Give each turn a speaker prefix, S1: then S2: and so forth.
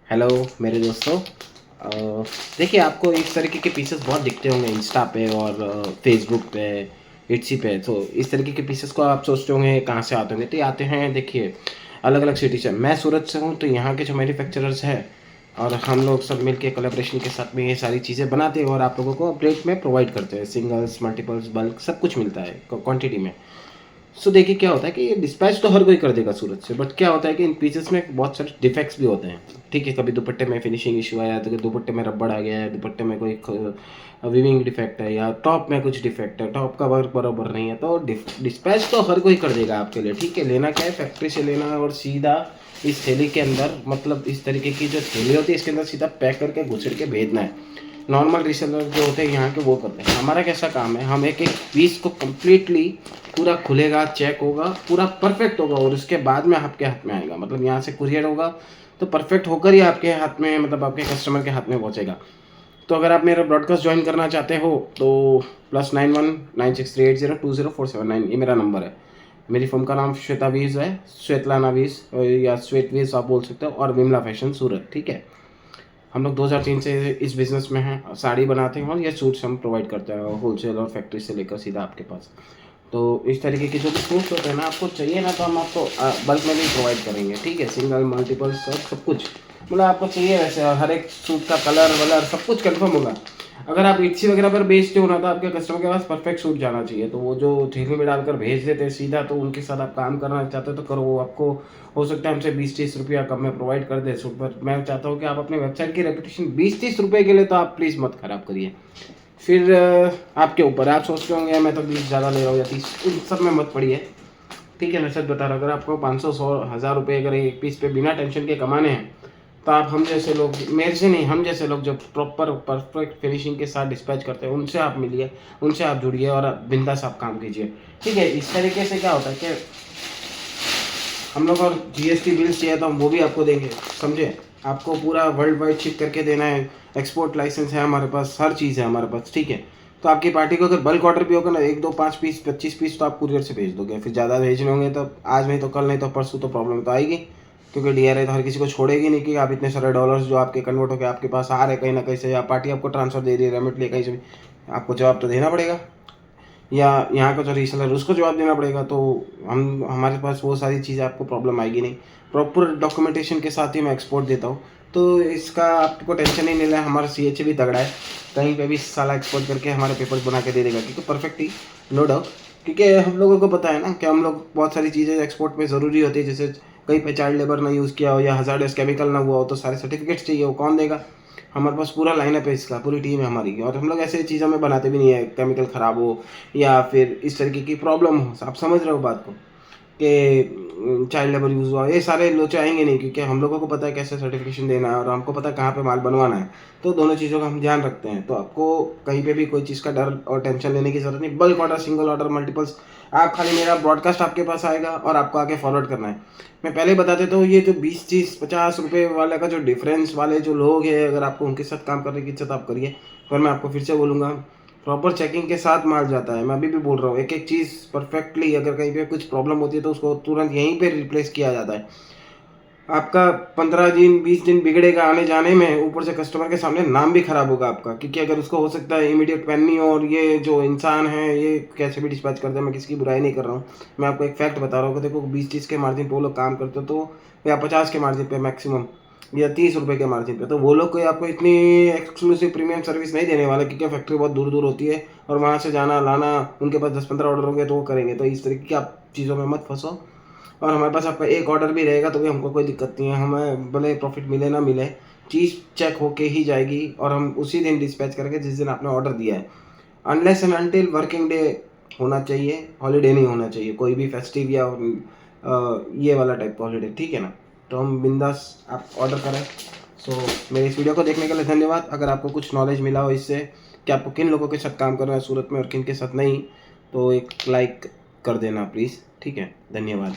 S1: Hello मेरे दोस्तों। देखिए, आपको इस तरीके के पीसेस बहुत दिखते होंगे इंस्टा पे और फेसबुक पे, इट्सी पे। तो इस तरीके के पीसेस को आप सोचते होंगे कहाँ से आते होंगे, तो ये आते हैं, देखिए, अलग अलग सिटी से। मैं सूरत से हूँ, तो यहाँ के जो मैन्युफैक्चरर्स हैं और हम लोग सब मिलके कोलैबोरेशन के साथ में ये सारी चीज़ें बनाते हैं और आप लोगों को प्लेट में प्रोवाइड करते हैं। सिंगल्स, मल्टीपल्स, बल्क सब कुछ मिलता है क्वांटिटी में। सो देखिए, क्या होता है कि ये डिस्पैच तो हर कोई कर देगा सूरत से, बट क्या होता है कि इन पीसेस में बहुत सारे डिफेक्ट्स भी होते हैं। ठीक है, कभी दुपट्टे में फिनिशिंग इशू आया, तो दुपट्टे में रबड़ आ गया है, दुपट्टे में कोई वीविंग डिफेक्ट है, या टॉप में कुछ डिफेक्ट है, टॉप का वर्क बराबर नहीं है, तो डिस्पैच तो हर कोई कर देगा आपके लिए। ठीक है, लेना क्या है, फैक्ट्री से लेना और सीधा इस थैली के अंदर, मतलब इस तरीके की जो थैली होती है इसके अंदर सीधा पैक करके घुसड़ के भेजना है। नॉर्मल रीसेलर जो होते हैं यहाँ के वो करते हैं। हमारा कैसा काम है, हम एक एक पीस को कम्प्लीटली पूरा खुलेगा, चेक होगा, पूरा परफेक्ट होगा और उसके बाद में आपके हाथ में आएगा। मतलब यहाँ से कुरियर होगा तो परफेक्ट होकर ही आपके हाथ में, मतलब आपके कस्टमर के हाथ में पहुँचेगा। तो अगर आप मेरा ब्रॉडकास्ट ज्वाइन करना चाहते हो तो +919638020479 ये मेरा नंबर है। मेरी फर्म का नाम श्वेता वीज है, श्वेतलाना वीज या श्वेत वीज आप बोल सकते हो, और विमला फैशन सूरत। ठीक है, हम लोग 2003 से इस बिज़नेस में हैं, साड़ी बनाते हैं और ये सूट्स हम प्रोवाइड करते हैं होलसेल और फैक्ट्री से लेकर सीधा आपके पास। तो इस तरीके के जो भी सूट्स होते हैं ना, आपको चाहिए ना, तो हम आपको बल्क में भी प्रोवाइड करेंगे। ठीक है, सिंगल, मल्टीपल, सब कुछ, मतलब आपको चाहिए वैसे। और हर एक सूट का कलर वलर सब कुछ कंफर्म होगा। अगर आप इट्सी वगैरह पर बेचते हो ना, तो आपके कस्टमर के पास परफेक्ट सूट जाना चाहिए। तो वो जो थैली में डालकर भेज देते हैं सीधा, तो उनके साथ आप काम करना चाहते हो तो करो। वो आपको हो सकता है हमसे 20-30 रुपया कम में प्रोवाइड कर दे सूट पर। मैं चाहता हूँ कि आप अपने वेबसाइट की रेपुटेशन 20-30 रुपये के लिए तो आप प्लीज़ मत खराब करिए। फिर आपके ऊपर, आप सोचते होंगे मैं तो 20 ज़्यादा ले रहा हूँ या 30, उन सब में मत पड़िए। ठीक है, मैं सच बता रहा हूँ, अगर आपको 500, 100, 1000 रुपये अगर एक पीस पे बिना टेंशन के कमाने हैं, तो आप हम जैसे लोग, मेरे से नहीं, हम जैसे लोग जो प्रॉपर परफेक्ट फिनिशिंग के साथ डिस्पैच करते हैं, उनसे आप मिलिए, उनसे आप जुड़िए और बिंदास आप काम कीजिए। ठीक है, इस तरीके से क्या होता है कि हम लोग, और जीएसटी बिल्स चाहिए तो हम वो भी आपको देंगे, समझे। आपको पूरा वर्ल्ड वाइड शिप करके देना है, एक्सपोर्ट लाइसेंस है हमारे पास, हर चीज़ है हमारे पास। ठीक है, तो आपकी पार्टी को अगर बल्क ऑर्डर भी होगा ना, 1, 2, 5 पीस, 25 पीस, तो आप कुरियर से भेज दोगे। फिर ज़्यादा भेजने होंगे तो आज नहीं तो कल, नहीं तो परसों, तो प्रॉब्लम तो आएगी, क्योंकि डीआरआई तो हर किसी को छोड़ेगी नहीं कि आप इतने सारे डॉलर्स जो आपके कन्वर्ट होकर आपके पास आ रहे कहीं ना कहीं से, या पार्टी आपको ट्रांसफर दे रही है रेमिटली कहीं से भी, आपको जवाब तो देना पड़ेगा, या यहाँ का जो रीसेलर उसको जवाब देना पड़ेगा। तो हम, हमारे पास वो सारी चीज़ें, आपको प्रॉब्लम आएगी नहीं। प्रॉपर डॉक्यूमेंटेशन के साथ ही मैं एक्सपोर्ट देता हूँ, तो इसका आपको टेंशन ही नहीं लेना। हमारा सीएचए भी तगड़ा है, कहीं पे भी साला एक्सपोर्ट करके हमारे पेपर्स बना के दे देगा, क्योंकि परफेक्ट ही, नो डाउट। क्योंकि हम लोगों को पता है ना कि हम लोग बहुत सारी चीज़ें एक्सपोर्ट में ज़रूरी होती है, जैसे कहीं पे चाइल्ड लेबर ना यूज़ किया हो या हज़ार्डस केमिकल ना हुआ हो, तो सारे सर्टिफिकेट्स चाहिए, वो कौन देगा। हमारे पास पूरा लाइनअप है इसका, पूरी टीम है हमारी, और हम लोग ऐसे चीज़ों में बनाते भी नहीं है केमिकल ख़राब हो या फिर इस तरीके की प्रॉब्लम हो। आप समझ रहे हो बात को, कि चाइल्ड लेबर यूज़ हुआ, ये सारे लोचे आएंगे नहीं, क्योंकि हम लोगों को पता है कैसे सर्टिफिकेशन देना है और हमको पता है कहाँ पे माल बनवाना है। तो दोनों चीज़ों का हम ध्यान रखते हैं, तो आपको कहीं पे भी कोई चीज़ का डर और टेंशन लेने की ज़रूरत नहीं। Bulk order, single order, multiples, आप खाली मेरा ब्रॉडकास्ट आपके पास आएगा और आपको आगे फॉरवर्ड करना है। मैं पहले बता देता हूँ, ये जो 20, 30, 50 रुपये वाले का जो डिफरेंस वाले जो लोग हैं, अगर आपको उनके साथ काम करने की इच्छा तो आप करिए। पर मैं आपको फिर से बोलूँगा, प्रॉपर चेकिंग के साथ माल जाता है। मैं अभी भी बोल रहा हूँ, एक एक चीज़ परफेक्टली, अगर कहीं पे कुछ प्रॉब्लम होती है तो उसको तुरंत यहीं पे रिप्लेस किया जाता है। आपका 15 दिन, 20 दिन बिगड़ेगा आने जाने में, ऊपर से कस्टमर के सामने नाम भी खराब होगा आपका, क्योंकि अगर उसको हो सकता है इमीडिएट पेन नहीं हो, और ये जो इंसान है ये कैसे भी डिस्पैच करते हैं, मैं किसी की बुराई नहीं कर रहा हूँ, मैं आपको एक फैक्ट बता रहा हूँ कि देखो, 20-30 के मार्जिन पे वो लोग काम करते हो, तो या 50 के मार्जिन पे मैक्सिमम, या 30 रुपये के मार्जिन पे, तो वो लोग कोई आपको इतनी एक्सक्लूसिव प्रीमियम सर्विस नहीं देने वाला, क्योंकि फैक्ट्री बहुत दूर दूर होती है और वहाँ से जाना लाना, उनके पास 10-15 ऑर्डर होंगे तो वो करेंगे। तो इस तरीके की आप चीज़ों में मत फंसो, और हमारे पास आपका एक ऑर्डर भी रहेगा तो भी हमको कोई दिक्कत नहीं है। हमें भले प्रॉफिट मिले ना मिले, चीज़ चेक होके ही जाएगी और हम उसी दिन डिस्पैच करेंगे जिस दिन आपने ऑर्डर दिया है। Unless and until working day होना चाहिए, हॉलीडे नहीं होना चाहिए, कोई भी फेस्टिव या ये वाला टाइप का हॉलीडे। ठीक है ना, तो हम बिंदास आप ऑर्डर करें। सो मेरे इस वीडियो को देखने के लिए धन्यवाद। अगर आपको कुछ नॉलेज मिला हो इससे कि आपको किन लोगों के साथ काम करना है सूरत में और किन के साथ नहीं, तो एक लाइक कर देना प्लीज़। ठीक है, धन्यवाद।